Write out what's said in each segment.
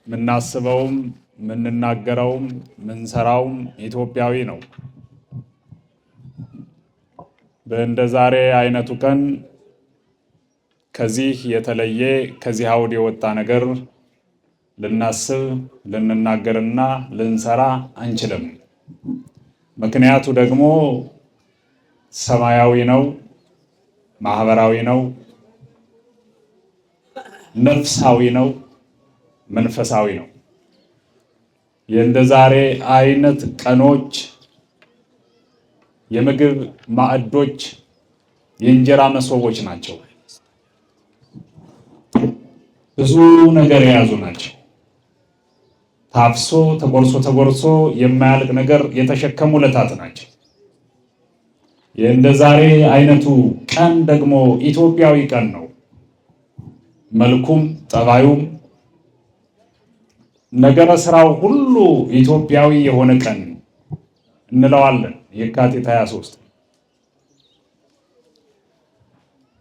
ምናስበውም ምንናገረውም ምንሰራውም ኢትዮጵያዊ ነው። በእንደ ዛሬ አይነቱ ቀን ከዚህ የተለየ ከዚህ አውድ የወጣ ነገር ልናስብ ልንናገርና ልንሰራ አንችልም። ምክንያቱ ደግሞ ሰማያዊ ነው፣ ማህበራዊ ነው፣ ነፍሳዊ ነው፣ መንፈሳዊ ነው። የእንደ ዛሬ አይነት ቀኖች የምግብ ማዕዶች የእንጀራ መሶቦች ናቸው። ብዙ ነገር የያዙ ናቸው። ታፍሶ ተጎርሶ የማያልቅ ነገር የተሸከሙ ዕለታት ናቸው። የእንደ ዛሬ አይነቱ ቀን ደግሞ ኢትዮጵያዊ ቀን ነው። መልኩም ጠባዩም ነገረ ስራው ሁሉ ኢትዮጵያዊ የሆነ ቀን እንለዋለን። የካቲት 23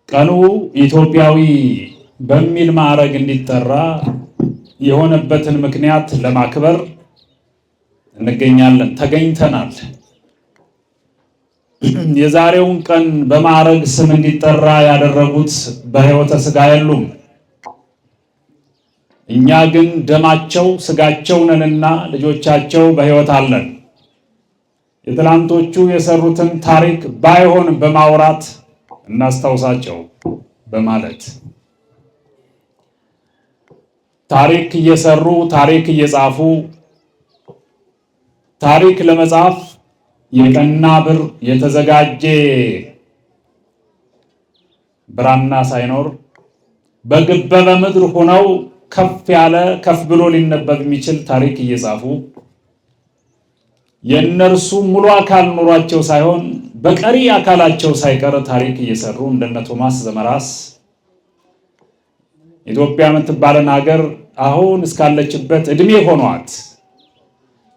ቀኑ ኢትዮጵያዊ በሚል ማዕረግ እንዲጠራ የሆነበትን ምክንያት ለማክበር እንገኛለን፣ ተገኝተናል። የዛሬውን ቀን በማዕረግ ስም እንዲጠራ ያደረጉት በሕይወተ ሥጋ የሉም። እኛ ግን ደማቸው ስጋቸው ነንና ልጆቻቸው በሕይወት አለን። የትላንቶቹ የሰሩትን ታሪክ ባይሆን በማውራት እናስታውሳቸው በማለት ታሪክ እየሰሩ ታሪክ እየጻፉ ታሪክ ለመጻፍ የቀና ብር የተዘጋጀ ብራና ሳይኖር በግበበ ምድር ሆነው ከፍ ብሎ ሊነበብ የሚችል ታሪክ እየጻፉ የእነርሱ ሙሉ አካል ኑሯቸው ሳይሆን በቀሪ አካላቸው ሳይቀር ታሪክ እየሰሩ እንደነ ቶማስ ዘመራስ ኢትዮጵያ የምትባለን ሀገር አሁን እስካለችበት እድሜ ሆኗት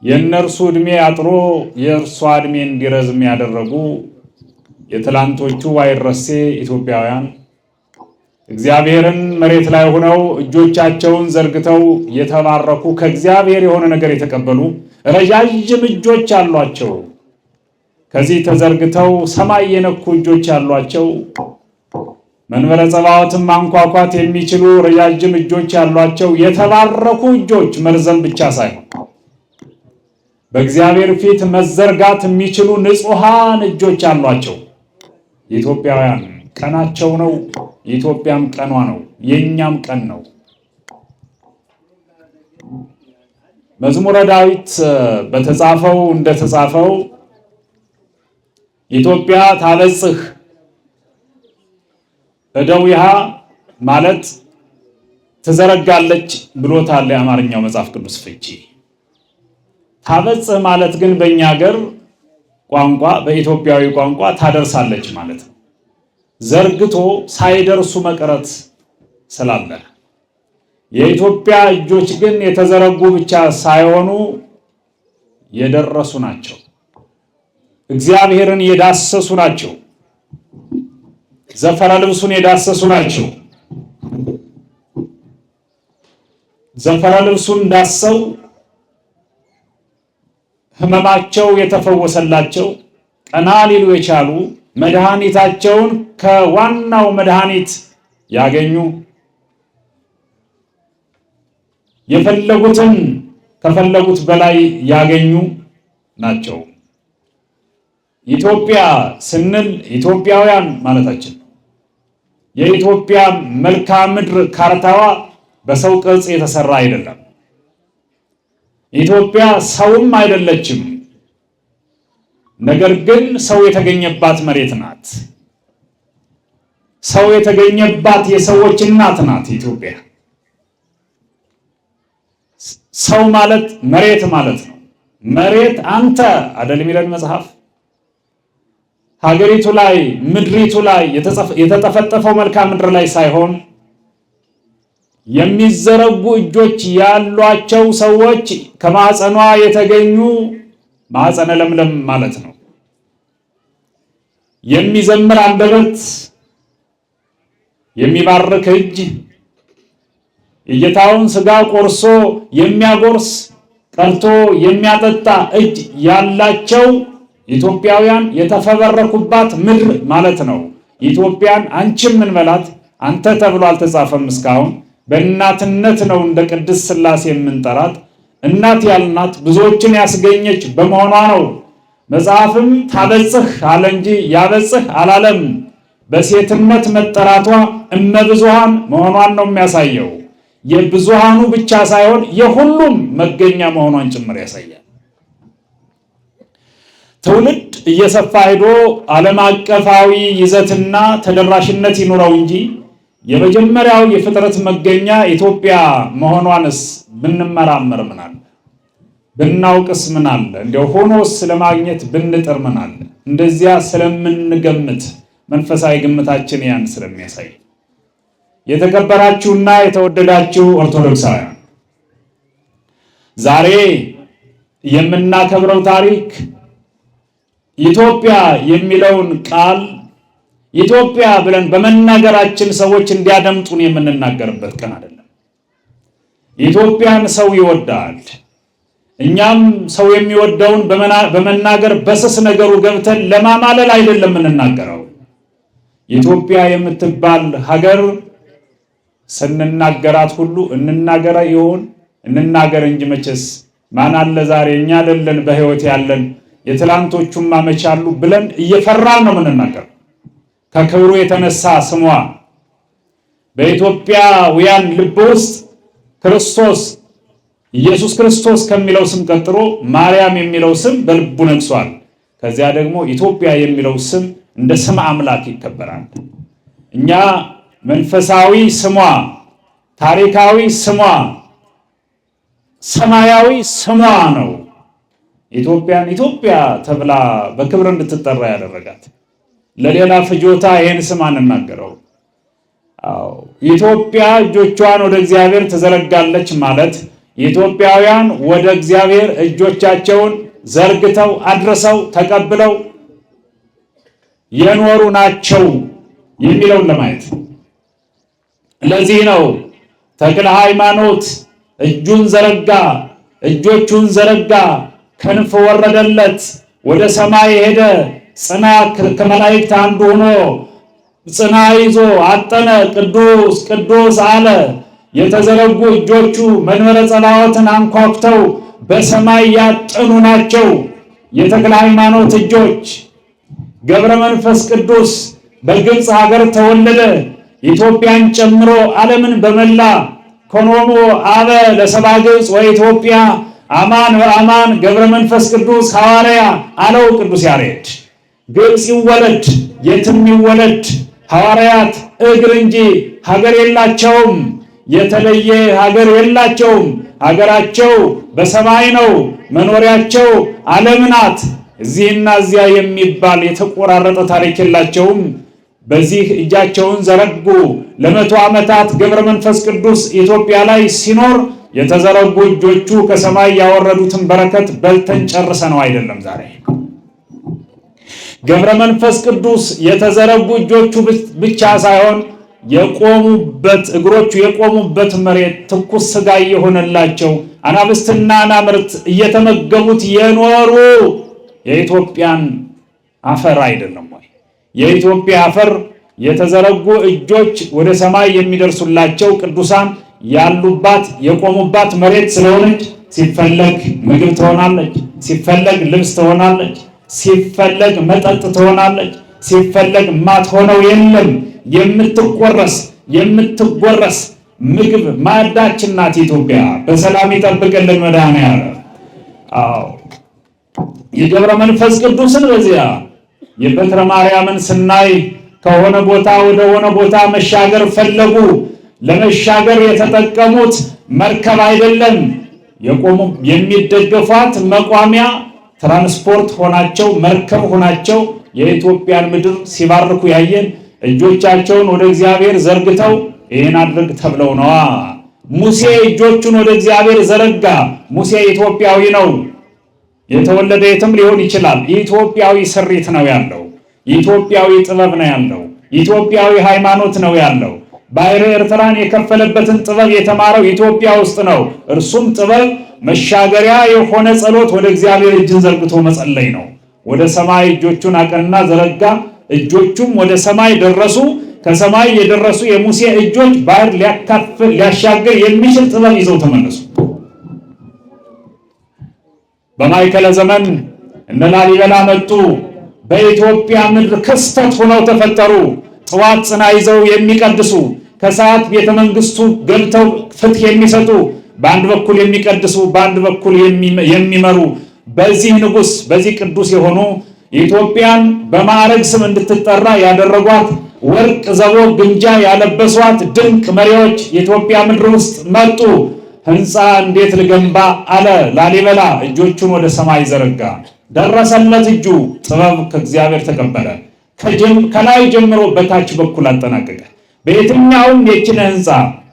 የእነርሱ እድሜ አጥሮ የእርሷ እድሜ እንዲረዝም ያደረጉ የትላንቶቹ አይረሴ ኢትዮጵያውያን እግዚአብሔርን መሬት ላይ ሆነው እጆቻቸውን ዘርግተው የተባረኩ ከእግዚአብሔር የሆነ ነገር የተቀበሉ ረጃጅም እጆች አሏቸው። ከዚህ ተዘርግተው ሰማይ የነኩ እጆች አሏቸው። መንበረ ጸባዖትን ማንኳኳት የሚችሉ ረጃጅም እጆች ያሏቸው የተባረኩ እጆች መርዘም ብቻ ሳይሆን በእግዚአብሔር ፊት መዘርጋት የሚችሉ ንጹሃን እጆች አሏቸው። የኢትዮጵያውያን ቀናቸው ነው። የኢትዮጵያም ቀኗ ነው። የኛም ቀን ነው። መዝሙረ ዳዊት በተጻፈው እንደተጻፈው ኢትዮጵያ ታበጽህ እደዊሃ ማለት ትዘረጋለች ብሎታል የአማርኛው መጽሐፍ ቅዱስ ፍቺ። ታበጽህ ማለት ግን በእኛ ሀገር ቋንቋ በኢትዮጵያዊ ቋንቋ ታደርሳለች ማለት ነው። ዘርግቶ ሳይደርሱ መቅረት ስላለ የኢትዮጵያ እጆች ግን የተዘረጉ ብቻ ሳይሆኑ የደረሱ ናቸው። እግዚአብሔርን የዳሰሱ ናቸው። ዘፈረ ልብሱን የዳሰሱ ናቸው። ዘፈረ ልብሱን ዳሰው ሕመማቸው የተፈወሰላቸው ቀና ሊሉ የቻሉ መድኃኒታቸውን ከዋናው መድኃኒት ያገኙ የፈለጉትን ከፈለጉት በላይ ያገኙ ናቸው። ኢትዮጵያ ስንል ኢትዮጵያውያን ማለታችን። የኢትዮጵያ መልክዓ ምድር ካርታዋ በሰው ቅርጽ የተሰራ አይደለም። ኢትዮጵያ ሰውም አይደለችም። ነገር ግን ሰው የተገኘባት መሬት ናት። ሰው የተገኘባት የሰዎች እናት ናት ኢትዮጵያ። ሰው ማለት መሬት ማለት ነው። መሬት አንተ አይደል የሚለን መጽሐፍ። ሀገሪቱ ላይ ምድሪቱ ላይ የተጠፈጠፈው መልክዓ ምድር ላይ ሳይሆን የሚዘረጉ እጆች ያሏቸው ሰዎች ከማዕፀኗ የተገኙ ማዕፀነ ለምለም ማለት ነው። የሚዘምር አንደበት፣ የሚባርክ እጅ፣ የጌታውን ሥጋ ቆርሶ የሚያጎርስ ቀርቶ የሚያጠጣ እጅ ያላቸው ኢትዮጵያውያን የተፈበረኩባት ምድር ማለት ነው። ኢትዮጵያን አንቺም ምን በላት አንተ ተብሎ አልተጻፈም። እስካሁን በእናትነት ነው እንደ ቅድስት ሥላሴ የምንጠራት። እናት ያልናት ብዙዎችን ያስገኘች በመሆኗ ነው። መጽሐፍም ታበጽህ አለ እንጂ ያበጽህ አላለም። በሴትነት መጠራቷ እመብዙሃን መሆኗን ነው የሚያሳየው። የብዙሃኑ ብቻ ሳይሆን የሁሉም መገኛ መሆኗን ጭምር ያሳያል። ትውልድ እየሰፋ ሄዶ ዓለም አቀፋዊ ይዘትና ተደራሽነት ይኑረው እንጂ የመጀመሪያው የፍጥረት መገኛ ኢትዮጵያ መሆኗንስ ብንመራመር ምን አለ? ብናውቅስ ምን አለ? እንደው ሆኖስ ለማግኘት ብንጥር ምን አለ? እንደዚያ ስለምንገምት መንፈሳዊ ግምታችን ያን ስለሚያሳይ የተከበራችሁና የተወደዳችሁ ኦርቶዶክሳውያን ዛሬ የምናከብረው ታሪክ ኢትዮጵያ የሚለውን ቃል ኢትዮጵያ ብለን በመናገራችን ሰዎች እንዲያደምጡን የምንናገርበት ቀን አይደለም። ኢትዮጵያን ሰው ይወዳል። እኛም ሰው የሚወደውን በመናገር በስስ ነገሩ ገብተን ለማማለል አይደለም የምንናገረው። ኢትዮጵያ የምትባል ሀገር ስንናገራት ሁሉ እንናገረ ይሆን እንናገር እንጂ መቼስ ማን አለ ዛሬ እኛ አይደለን በህይወት ያለን የትላንቶቹም አመቻሉ ብለን እየፈራን ነው የምንናገረው። ከክብሩ የተነሳ ስሟ በኢትዮጵያውያን ልብ ውስጥ ክርስቶስ ኢየሱስ ክርስቶስ ከሚለው ስም ቀጥሎ ማርያም የሚለው ስም በልቡ ነግሷል። ከዚያ ደግሞ ኢትዮጵያ የሚለው ስም እንደ ስም አምላክ ይከበራል። እኛ መንፈሳዊ ስሟ፣ ታሪካዊ ስሟ፣ ሰማያዊ ስሟ ነው ኢትዮጵያን ኢትዮጵያ ተብላ በክብር እንድትጠራ ያደረጋት። ለሌላ ፍጆታ ይሄን ስም አንናገረው። ኢትዮጵያ እጆቿን ወደ እግዚአብሔር ትዘረጋለች ማለት ኢትዮጵያውያን ወደ እግዚአብሔር እጆቻቸውን ዘርግተው አድርሰው ተቀብለው የኖሩ ናቸው የሚለውን ለማየት። ለዚህ ነው ተክለ ሃይማኖት እጁን ዘረጋ፣ እጆቹን ዘረጋ፣ ክንፍ ወረደለት፣ ወደ ሰማይ ሄደ፣ ጽና ከመላእክት አንዱ ሆኖ ጽና ይዞ አጠነ፣ ቅዱስ ቅዱስ አለ። የተዘረጉ እጆቹ መንበረ ጸባዖትን አንኳኩተው በሰማይ ያጠኑ ናቸው የተክለ ሃይማኖት እጆች። ገብረ መንፈስ ቅዱስ በግብፅ ሀገር ተወለደ። ኢትዮጵያን ጨምሮ ዓለምን በመላ ኮኖሞ አበ ለሰባ ግብፅ ወኢትዮጵያ አማን በአማን ገብረ መንፈስ ቅዱስ ሐዋርያ አለው ቅዱስ ያሬድ። ግብፅ ይወለድ የትም ይወለድ ሐዋርያት እግር እንጂ ሀገር የላቸውም። የተለየ ሀገር የላቸውም። ሀገራቸው በሰማይ ነው። መኖሪያቸው ዓለም ናት። እዚህና እዚያ የሚባል የተቆራረጠ ታሪክ የላቸውም። በዚህ እጃቸውን ዘረጉ። ለመቶ ዓመታት ገብረ መንፈስ ቅዱስ ኢትዮጵያ ላይ ሲኖር የተዘረጉ እጆቹ ከሰማይ ያወረዱትን በረከት በልተን ጨርሰ ነው አይደለም። ዛሬ ገብረ መንፈስ ቅዱስ የተዘረጉ እጆቹ ብቻ ሳይሆን የቆሙበት እግሮቹ የቆሙበት መሬት ትኩስ ስጋ የሆነላቸው አናብስትና አናምርት እየተመገቡት የኖሩ የኢትዮጵያን አፈር አይደለም ወይ? የኢትዮጵያ አፈር የተዘረጉ እጆች ወደ ሰማይ የሚደርሱላቸው ቅዱሳን ያሉባት የቆሙባት መሬት ስለሆነች ሲፈለግ ምግብ ትሆናለች፣ ሲፈለግ ልብስ ትሆናለች፣ ሲፈለግ መጠጥ ትሆናለች፣ ሲፈለግ ማትሆነው የለም። የምትቆረስ የምትጎረስ ምግብ ማዕዳችን ናት ኢትዮጵያ። በሰላም ይጠብቅልን መድኃኔዓለም። የገብረ መንፈስ ቅዱስን በዚያ የበትረ ማርያምን ስናይ ከሆነ ቦታ ወደ ሆነ ቦታ መሻገር ፈለጉ። ለመሻገር የተጠቀሙት መርከብ አይደለም። የሚደገፏት መቋሚያ ትራንስፖርት ሆናቸው፣ መርከብ ሆናቸው የኢትዮጵያን ምድር ሲባርኩ ያየን እጆቻቸውን ወደ እግዚአብሔር ዘርግተው ይህን አድርግ ተብለው ነዋ። ሙሴ እጆቹን ወደ እግዚአብሔር ዘረጋ። ሙሴ ኢትዮጵያዊ ነው። የተወለደ የትም ሊሆን ይችላል። ኢትዮጵያዊ ስሪት ነው ያለው። ኢትዮጵያዊ ጥበብ ነው ያለው። ኢትዮጵያዊ ሃይማኖት ነው ያለው። ባሕረ ኤርትራን የከፈለበትን ጥበብ የተማረው ኢትዮጵያ ውስጥ ነው። እርሱም ጥበብ መሻገሪያ የሆነ ጸሎት ወደ እግዚአብሔር እጅን ዘርግቶ መጸለይ ነው። ወደ ሰማይ እጆቹን አቀና ዘረጋ። እጆቹም ወደ ሰማይ ደረሱ። ከሰማይ የደረሱ የሙሴ እጆች ባህር ሊያሻገር የሚችል ጥበብ ይዘው ተመለሱ። በማይከለ ዘመን እነ ላሊበላ መጡ። በኢትዮጵያ ምድር ክስተት ሆነው ተፈጠሩ። ጠዋት ጽና ይዘው የሚቀድሱ፣ ከሰዓት ቤተ መንግስቱ ገብተው ፍትህ የሚሰጡ፣ በአንድ በኩል የሚቀድሱ፣ በአንድ በኩል የሚመሩ፣ በዚህ ንጉስ በዚህ ቅዱስ የሆኑ ኢትዮጵያን በማዕረግ ስም እንድትጠራ ያደረጓት፣ ወርቅ ዘቦ ግምጃ ያለበሷት ድንቅ መሪዎች የኢትዮጵያ ምድር ውስጥ መጡ። ህንፃ እንዴት ልገንባ አለ ላሊበላ። እጆቹን ወደ ሰማይ ዘረጋ፣ ደረሰለት እጁ። ጥበብ ከእግዚአብሔር ተቀበለ። ከላይ ጀምሮ በታች በኩል አጠናቀቀ። በየትኛውም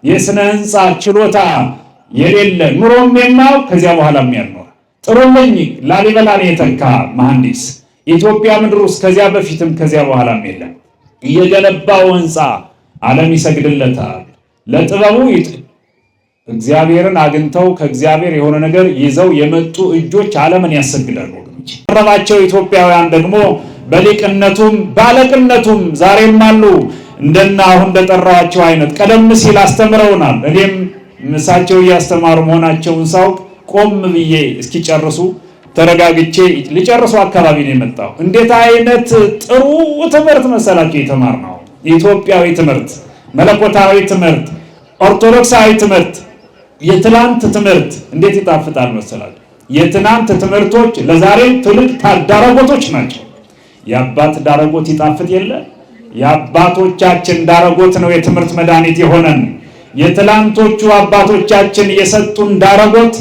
የስነ ህንፃ ችሎታ የሌለ ኑሮም የማያውቅ ከዚያ በኋላም ያልኖረ ጥሩልኝ ላሊበላን የተካ መሐንዲስ ኢትዮጵያ ምድር ውስጥ ከዚያ በፊትም ከዚያ በኋላም የለም። እየገነባው ህንፃ ዓለም ይሰግድለታል። ለጥበቡ እግዚአብሔርን አግኝተው ከእግዚአብሔር የሆነ ነገር ይዘው የመጡ እጆች ዓለምን ያሰግዳሉ። ወገኖች ረባቸው ኢትዮጵያውያን ደግሞ በሊቅነቱም ባለቅነቱም ዛሬም አሉ። እንደና አሁን እንደጠራዋቸው አይነት ቀደም ሲል አስተምረውናል። እኔም እሳቸው እያስተማሩ መሆናቸውን ሳውቅ ቆም ብዬ እስኪጨርሱ ተረጋግቼ ሊጨርሱ አካባቢ ነው የመጣው። እንዴት አይነት ጥሩ ትምህርት መሰላችሁ የተማርነው! ኢትዮጵያዊ ትምህርት፣ መለኮታዊ ትምህርት፣ ኦርቶዶክሳዊ ትምህርት፣ የትናንት ትምህርት እንዴት ይጣፍጣል መሰላችሁ! የትናንት ትምህርቶች ለዛሬ ትልቅ ዳረጎቶች ናቸው። የአባት ዳረጎት ይጣፍጥ የለ? የአባቶቻችን ዳረጎት ነው የትምህርት መድኃኒት የሆነን። የትላንቶቹ አባቶቻችን የሰጡን ዳረጎት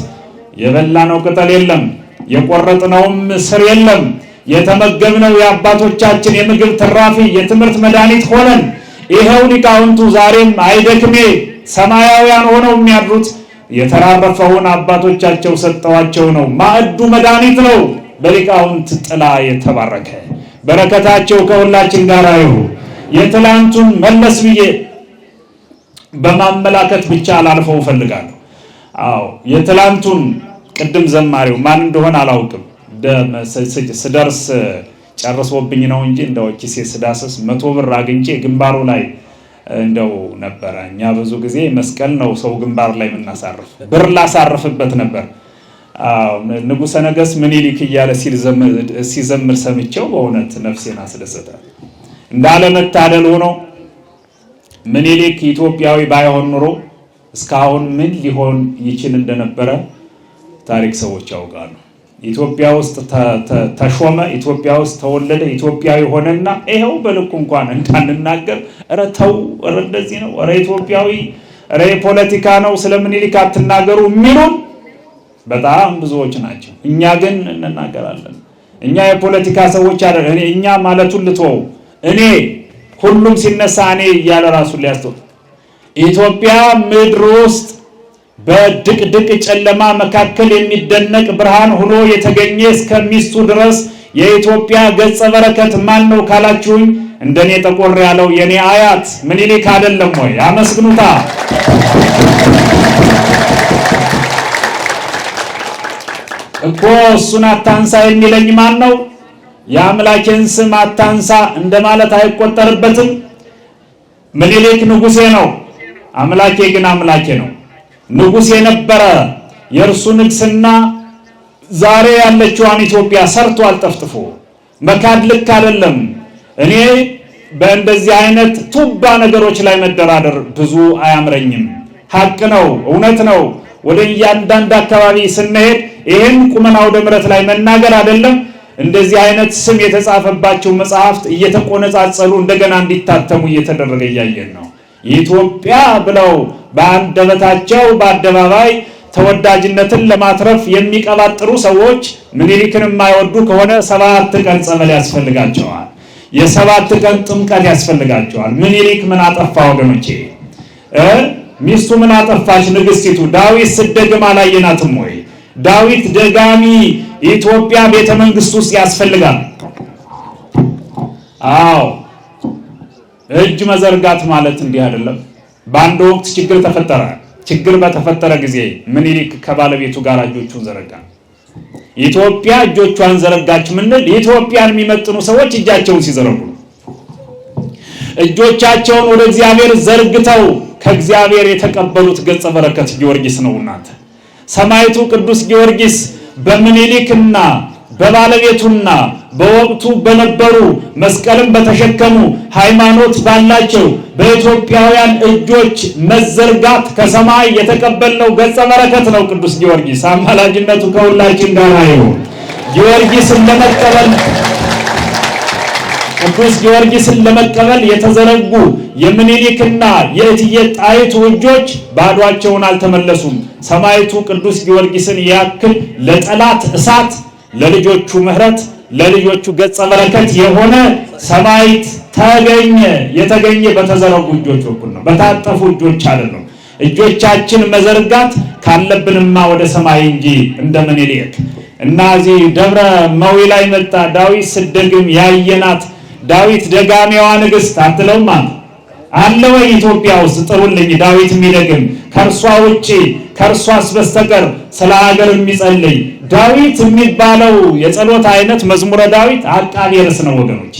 የበላነው ቅጠል የለም፣ የቆረጥነውም ስር የለም። የተመገብነው የአባቶቻችን የምግብ ትራፊ የትምህርት መድኃኒት ሆነን ይሄው ሊቃውንቱ ዛሬም አይደክሜ ሰማያውያን ሆነው የሚያድሩት የተራረፈውን አባቶቻቸው ሰጠዋቸው ነው። ማዕዱ መድኃኒት ነው። በሊቃውንት ጥላ የተባረከ በረከታቸው ከሁላችን ጋር ይሁን። የትላንቱን መለስ ብዬ በማመላከት ብቻ አላልፈው እፈልጋለሁ። አዎ የትላንቱን ቅድም ዘማሪው ማን እንደሆነ አላውቅም። ስደርስ ጨርሶብኝ ነው እንጂ እንደው ኪሴ ስዳስስ 100 ብር አግኝቼ ግንባሩ ላይ እንደው ነበረ። እኛ ብዙ ጊዜ መስቀል ነው ሰው ግንባር ላይ የምናሳርፍ፣ ብር ላሳርፍበት ነበር። ንጉሠ ነገሥት ምኒልክ እያለ ሲዘምር ሰምቼው በእውነት ነፍሴን አስደሰተ። እንዳለመታደል ሆኖ ምኒልክ ኢትዮጵያዊ ባይሆን ኑሮ እስካሁን ምን ሊሆን ይችል እንደነበረ ታሪክ ሰዎች ያውቃሉ። ኢትዮጵያ ውስጥ ተሾመ፣ ኢትዮጵያ ውስጥ ተወለደ፣ ኢትዮጵያዊ ሆነና ይሄው በልኩ እንኳን እንዳንናገር ኧረ ተው፣ ኧረ እንደዚህ ነው፣ ኧረ ኢትዮጵያዊ፣ ኧረ የፖለቲካ ነው፣ ስለ ምኒልክ አትናገሩ የሚሉን በጣም ብዙዎች ናቸው። እኛ ግን እንናገራለን። እኛ የፖለቲካ ሰዎች አይደል። እኛ ማለቱን ልትወው እኔ ሁሉም ሲነሳ እኔ እያለ ራሱን ሊያስተው ኢትዮጵያ ምድር ውስጥ በድቅድቅ ጨለማ መካከል የሚደነቅ ብርሃን ሆኖ የተገኘ እስከሚስቱ ድረስ የኢትዮጵያ ገጸ በረከት ማን ነው ካላችሁኝ እንደኔ ጠቆር ያለው የኔ አያት ምኒልክ አይደለም ወይ? አመስግኑታ። እኮ እሱን አታንሳ የሚለኝ ማን ነው? የአምላኬን ስም አታንሳ እንደማለት አይቆጠርበትም። ምኒልክ ንጉሴ ነው፣ አምላኬ ግን አምላኬ ነው። ንጉስ የነበረ የእርሱ ንግስና ዛሬ ያለችዋን ኢትዮጵያ ሰርቶ አልጠፍጥፎ መካድ ልክ አይደለም። እኔ በእንደዚህ አይነት ቱባ ነገሮች ላይ መደራደር ብዙ አያምረኝም። ሀቅ ነው፣ እውነት ነው። ወደ እያንዳንድ አካባቢ ስንሄድ ይሄን ቁመና ወደ ምረት ላይ መናገር አይደለም። እንደዚህ አይነት ስም የተጻፈባቸው መጽሐፍት እየተቆነጻጸሉ እንደገና እንዲታተሙ እየተደረገ እያየን ነው። ኢትዮጵያ ብለው በአንደበታቸው በአደባባይ ተወዳጅነትን ለማትረፍ የሚቀባጥሩ ሰዎች ምኒልክን የማይወዱ ከሆነ 7 ቀን ጸበል ያስፈልጋቸዋል። የ7 ቀን ጥምቀት ያስፈልጋቸዋል። ምኒልክ ምን አጠፋ ወገኖቼ? ሚስቱ ምን አጠፋች? ንግስቲቱ ዳዊት ስደግም አላየናትም ወይ? ዳዊት ደጋሚ ኢትዮጵያ ቤተ መንግስት ውስጥ ያስፈልጋል። አዎ እጅ መዘርጋት ማለት እንዲህ አይደለም። በአንድ ወቅት ችግር ተፈጠረ። ችግር በተፈጠረ ጊዜ ምኒልክ ከባለቤቱ ጋር እጆቹን ዘረጋ። ኢትዮጵያ እጆቿን ዘረጋች ምንል ኢትዮጵያን የሚመጥኑ ሰዎች እጃቸውን ሲዘረጉ እጆቻቸውን ወደ እግዚአብሔር ዘርግተው ከእግዚአብሔር የተቀበሉት ገጸ በረከት ጊዮርጊስ ነው። እናንተ ሰማዕቱ ቅዱስ ጊዮርጊስ በምኒልክና በባለቤቱና በወቅቱ በነበሩ መስቀልን በተሸከሙ ሃይማኖት ባላቸው በኢትዮጵያውያን እጆች መዘርጋት ከሰማይ የተቀበልነው ገጸ በረከት ነው። ቅዱስ ጊዮርጊስ አማላጅነቱ ከሁላችን ጋር ይሁን። ቅዱስ ጊዮርጊስን ለመቀበል የተዘረጉ የምኒልክና የእትዬ ጣይቱ እጆች ባዷቸውን አልተመለሱም። ሰማዕቱ ቅዱስ ጊዮርጊስን ያክል ለጠላት እሳት፣ ለልጆቹ ምሕረት፣ ለልጆቹ ገጸ በረከት የሆነ ሰማዕት ተገኘ። የተገኘ በተዘረጉ እጆች በኩል ነው፣ በታጠፉ እጆች አይደለም። እጆቻችን መዘርጋት ካለብንማ ወደ ሰማይ እንጂ እንደ ምኒልክ እና እዚህ ደብረ መዊ ላይ መጣ ዳዊት ስደግም ያየናት ዳዊት ደጋሚዋ ንግስት አትለውም አለ ወይ? ኢትዮጵያ ውስጥ ጥሩልኝ ዳዊት የሚደግም ከእርሷ ውጪ ከእርሷስ በስተቀር ስለ ሀገር የሚጸልይ ዳዊት የሚባለው የጸሎት አይነት መዝሙረ ዳዊት አቃቤ ርዕስ ነው ወገኖች።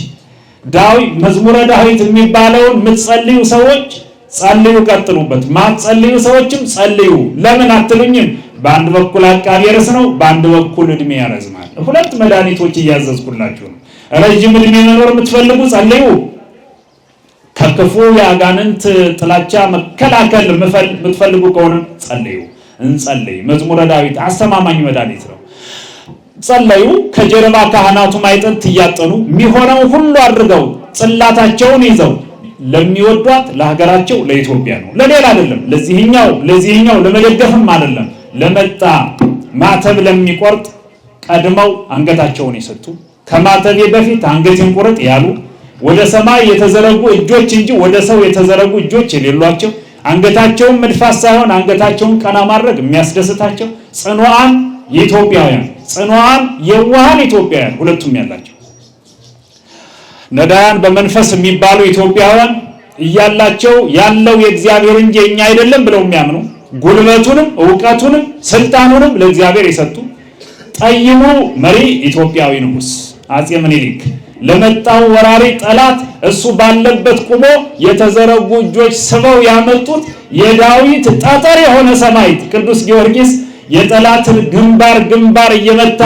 ዳዊት መዝሙረ ዳዊት የሚባለውን የምትጸልዩ ሰዎች ጸልዩ፣ ቀጥሉበት። ማትጸልዩ ሰዎችም ጸልዩ። ለምን አትሉኝም? በአንድ በኩል አቃቤ ርዕስ ነው፣ በአንድ በኩል እድሜ ያረዝማል። ሁለት መድኃኒቶች እያዘዝኩላችሁ ነው። ረጅም እድሜ መኖር የምትፈልጉ ጸልዩ። ከክፉ የአጋንንት ጥላቻ መከላከል የምትፈልጉ ከሆነ ጸልዩ። እንጸልይ። መዝሙረ ዳዊት አስተማማኝ መድኃኒት ነው። ጸልዩ። ከጀርባ ካህናቱ ማይጠንት እያጠኑ የሚሆነው ሁሉ አድርገው ጽላታቸውን ይዘው ለሚወዷት ለሀገራቸው ለኢትዮጵያ ነው፣ ለሌላ አይደለም። ለዚህኛው ለመደገፍም አይደለም። ለመጣ ማተብ ለሚቆርጥ ቀድመው አንገታቸውን የሰጡ ከማተቤ በፊት አንገቴን ቁረጥ ያሉ ወደ ሰማይ የተዘረጉ እጆች እንጂ ወደ ሰው የተዘረጉ እጆች የሌሏቸው አንገታቸውን መድፋት ሳይሆን አንገታቸውን ቀና ማድረግ የሚያስደስታቸው ጽኑዓን ኢትዮጵያውያን፣ ጽኑዓን የዋሃን ኢትዮጵያውያን ሁለቱም ያላቸው ነዳያን በመንፈስ የሚባሉ ኢትዮጵያውያን እያላቸው ያለው የእግዚአብሔር እንጂ የኛ አይደለም ብለው የሚያምኑ ጉልበቱንም ዕውቀቱንም ስልጣኑንም ለእግዚአብሔር የሰጡ ጠይሙ መሪ ኢትዮጵያዊ ንጉስ አፄ ምኒልክ ለመጣው ወራሪ ጠላት እሱ ባለበት ቆሞ የተዘረጉ እጆች ስበው ያመጡት የዳዊት ጠጠር የሆነ ሰማዕት ቅዱስ ጊዮርጊስ የጠላትን ግንባር እየመታ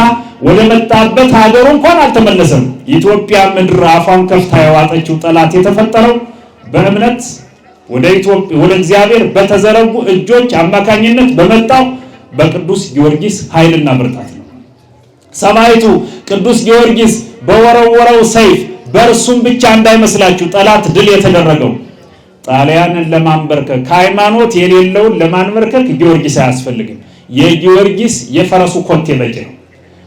ወደ መጣበት ሀገሩ እንኳን አልተመለሰም። ኢትዮጵያ ምድር አፏን ከፍታ ያዋጠችው ጠላት የተፈጠረው በእምነት ወደ እግዚአብሔር በተዘረጉ እጆች አማካኝነት በመጣው በቅዱስ ጊዮርጊስ ኃይልና ብርታት ነው። ሰማዕቱ ቅዱስ ጊዮርጊስ በወረወረው ሰይፍ በእርሱም ብቻ እንዳይመስላችሁ ጠላት ድል የተደረገው ጣሊያንን ለማንበርከክ ሃይማኖት የሌለውን ለማንበርከክ ጊዮርጊስ አያስፈልግም። የጊዮርጊስ የፈረሱ ኮቴ በቂ ነው።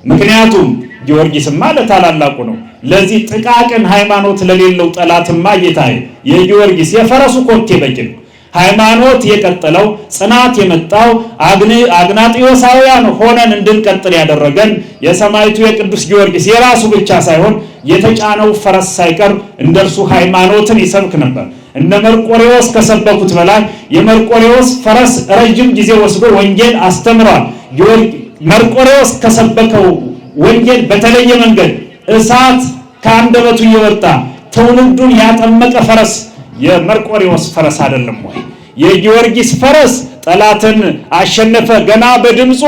ምክንያቱም ጊዮርጊስማ ለታላላቁ ነው። ለዚህ ጥቃቅን ሃይማኖት ለሌለው ጠላትማ ጌታዬ የጊዮርጊስ የፈረሱ ኮቴ በቂ ነው። ሃይማኖት የቀጠለው ጽናት የመጣው አግናጢዮሳውያን ሆነን እንድንቀጥል ያደረገን የሰማዕቱ የቅዱስ ጊዮርጊስ የራሱ ብቻ ሳይሆን የተጫነው ፈረስ ሳይቀር እንደርሱ ሃይማኖትን ይሰብክ ነበር። እነ መርቆሬዎስ ከሰበኩት በላይ የመርቆሬዎስ ፈረስ ረጅም ጊዜ ወስዶ ወንጌል አስተምሯል። መርቆሬዎስ ከሰበከው ወንጌል በተለየ መንገድ እሳት ከአንደበቱ እየወጣ ትውልዱን ያጠመቀ ፈረስ የመርቆሬዎስ ፈረስ አይደለም ወይ? የጊዮርጊስ ፈረስ ጠላትን አሸነፈ። ገና በድምፁ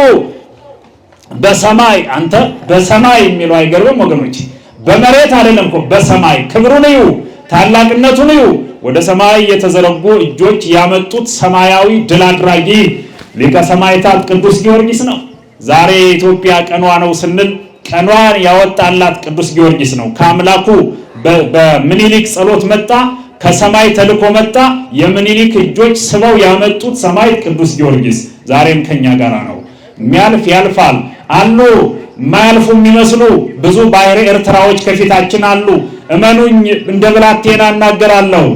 በሰማይ አንተ በሰማይ የሚለው አይገርምም ወገኖች? በመሬት አይደለም እኮ በሰማይ ክብሩን እዩ፣ ታላቅነቱን እዩ። ወደ ሰማይ የተዘረጉ እጆች ያመጡት ሰማያዊ ድል አድራጊ ሊቀ ሰማዕታት ቅዱስ ጊዮርጊስ ነው። ዛሬ የኢትዮጵያ ቀኗ ነው ስንል ቀኗን ያወጣላት ቅዱስ ጊዮርጊስ ነው። ከአምላኩ በምኒልክ ጸሎት መጣ፣ ከሰማይ ተልኮ መጣ። የምኒልክ እጆች ስበው ያመጡት ሰማዕት ቅዱስ ጊዮርጊስ ዛሬም ከኛ ጋር ነው። የሚያልፍ ያልፋል አሉ። የማያልፉ የሚመስሉ ብዙ ባሕረ ኤርትራዎች ከፊታችን አሉ። እመኑኝ እንደ ብላቴና እናገራለሁ።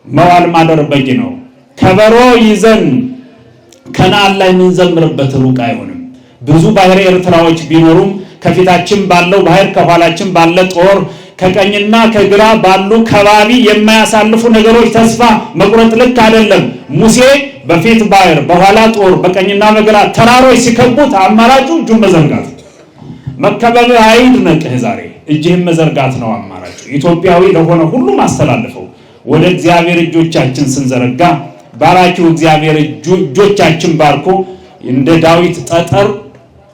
መዋል ማደር በቂ ነው። ከበሮ ይዘን ከነዓን ላይ የምንዘምርበት ሩቅ አይሆንም። ብዙ ባህር ኤርትራዎች ቢኖሩም ከፊታችን ባለው ባህር ከኋላችን ባለ ጦር ከቀኝና ከግራ ባሉ ከባቢ የማያሳልፉ ነገሮች ተስፋ መቁረጥ ልክ አይደለም። ሙሴ በፊት ባህር በኋላ ጦር በቀኝና በግራ ተራሮች ሲከቡት አማራጩ እጁን መዘርጋት። መከበብ አይድነቅህ፣ ዛሬ እጅህን መዘርጋት ነው አማራጩ። ኢትዮጵያዊ ለሆነ ሁሉ ማስተላልፈው ወደ እግዚአብሔር እጆቻችን ስንዘረጋ ባራኪው እግዚአብሔር እጆቻችን ባርኮ እንደ ዳዊት ጠጠር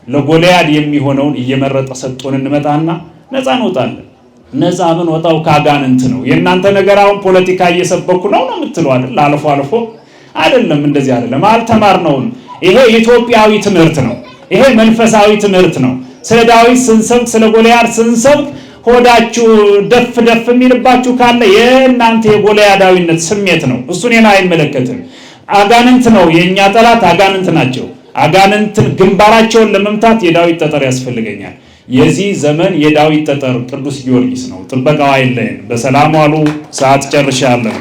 ለጎልያድ የሚሆነውን እየመረጠ ሰጥቶን እንመጣና ነፃ እንወጣለን። ነፃ ምን ወጣው ካጋንንት ነው። የእናንተ ነገር አሁን ፖለቲካ እየሰበኩ ነው የምትለው አይደል? አልፎ አልፎ አይደለም፣ እንደዚህ አይደለም። አልተማርነውም። ይሄ ኢትዮጵያዊ ትምህርት ነው። ይሄ መንፈሳዊ ትምህርት ነው። ስለ ዳዊት ስንሰብክ ስለ ጎልያድ ስንሰብክ ሆዳችሁ ደፍ ደፍ የሚልባችሁ ካለ የእናንተ የጎልያዳዊነት ስሜት ነው። እሱን አይመለከትም። አጋንንት ነው የኛ ጠላት፣ አጋንንት ናቸው። አጋንንትን ግንባራቸውን ለመምታት የዳዊት ጠጠር ያስፈልገኛል። የዚህ ዘመን የዳዊት ጠጠር ቅዱስ ጊዮርጊስ ነው። ጥበቃው አይለየን። በሰላም ዋሉ። ሰዓት ጨርሻለሁ።